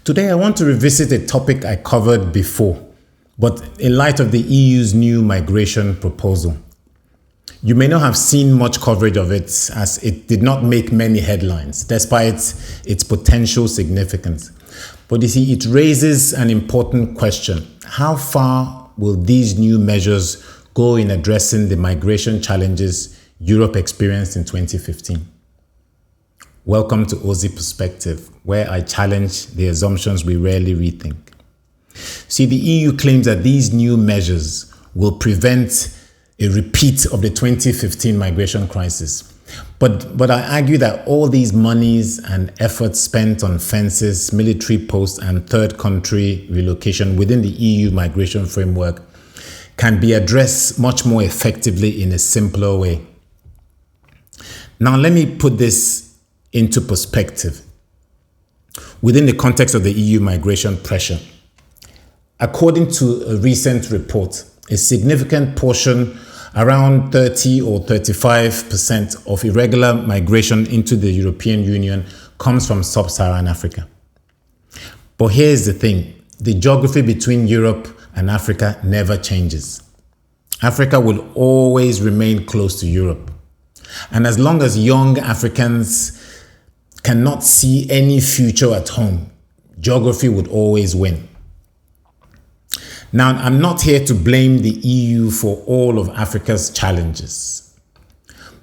Today, I want to revisit a topic I covered before, but in light of the EU's new migration proposal. You may not have seen much coverage of it, as it did not make many headlines, despite its potential significance. But you see, it raises an important question. How far will these new measures go in addressing the migration challenges Europe experienced in 2015? Welcome to Aussie Perspective, where I challenge the assumptions we rarely rethink. See, the EU claims that these new measures will prevent a repeat of the 2015 migration crisis. But I argue that all these monies and efforts spent on fences, military posts, and third country relocation within the EU migration framework can be addressed much more effectively in a simpler way. Now, let me put this into perspective within the context of the EU migration pressure. According to a recent report, a significant portion, around 30 or 35% of irregular migration into the European Union comes from sub-Saharan Africa. But here's the thing, the geography between Europe and Africa never changes. Africa will always remain close to Europe. And as long as young Africans cannot see any future at home, geography would always win. Now, I'm not here to blame the EU for all of Africa's challenges.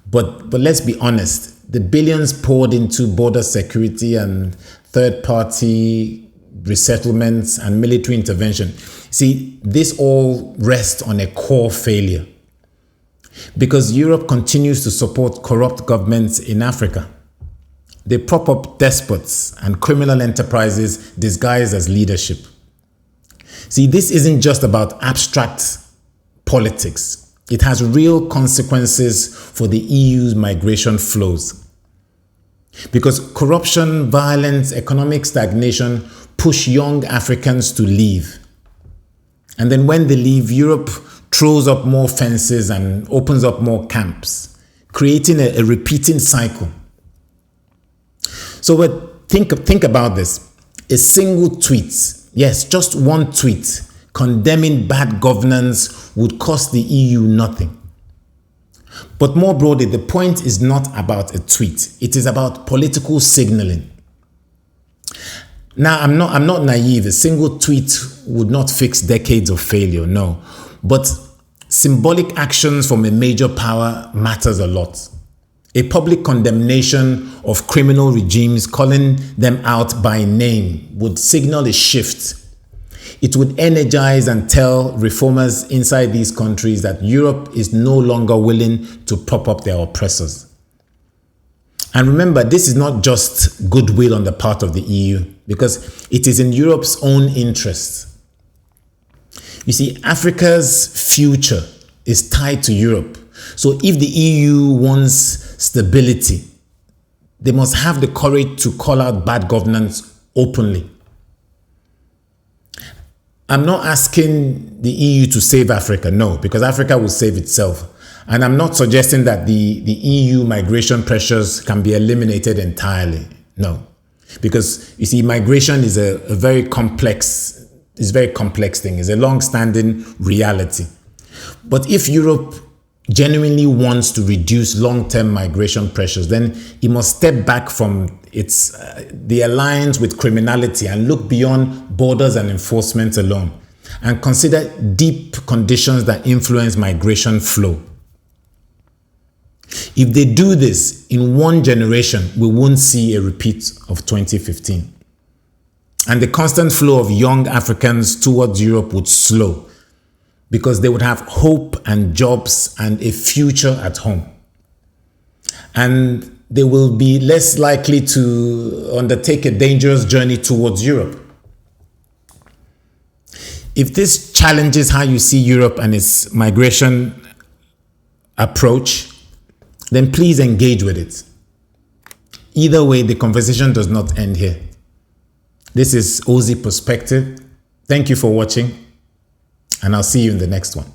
But let's be honest, the billions poured into border security and third-party resettlements and military intervention, see, this all rests on a core failure. Because Europe continues to support corrupt governments in Africa. They prop up despots and criminal enterprises disguised as leadership. See, this isn't just about abstract politics. It has real consequences for the EU's migration flows. Because corruption, violence, economic stagnation push young Africans to leave. And then when they leave, Europe throws up more fences and opens up more camps, creating a repeating cycle. So think about this. A single tweet, yes, just one tweet, condemning bad governance would cost the EU nothing. But more broadly, the point is not about a tweet. It is about political signaling. Now, I'm not naive. A single tweet would not fix decades of failure, no. But symbolic actions from a major power matters a lot. A public condemnation of criminal regimes, calling them out by name, would signal a shift. It would energize and tell reformers inside these countries that Europe is no longer willing to prop up their oppressors. And remember, this is not just goodwill on the part of the EU, because it is in Europe's own interest. You see, Africa's future is tied to Europe. So if the EU wants stability, they must have the courage to call out bad governance openly. I'm not asking the EU to save Africa, no, because Africa will save itself. And I'm not suggesting that the EU migration pressures can be eliminated entirely, no. Because you see, migration is a very complex thing. It's a long-standing reality. But if Europe genuinely wants to reduce long-term migration pressures, then it must step back from the alliance with criminality and look beyond borders and enforcement alone, and consider deep conditions that influence migration flow. If they do this, in one generation, we won't see a repeat of 2015. And the constant flow of young Africans towards Europe would slow, because they would have hope and jobs and a future at home. And they will be less likely to undertake a dangerous journey towards Europe. If this challenges how you see Europe and its migration approach, then please engage with it. Either way, the conversation does not end here. This is Aussie Perspective. Thank you for watching, and I'll see you in the next one.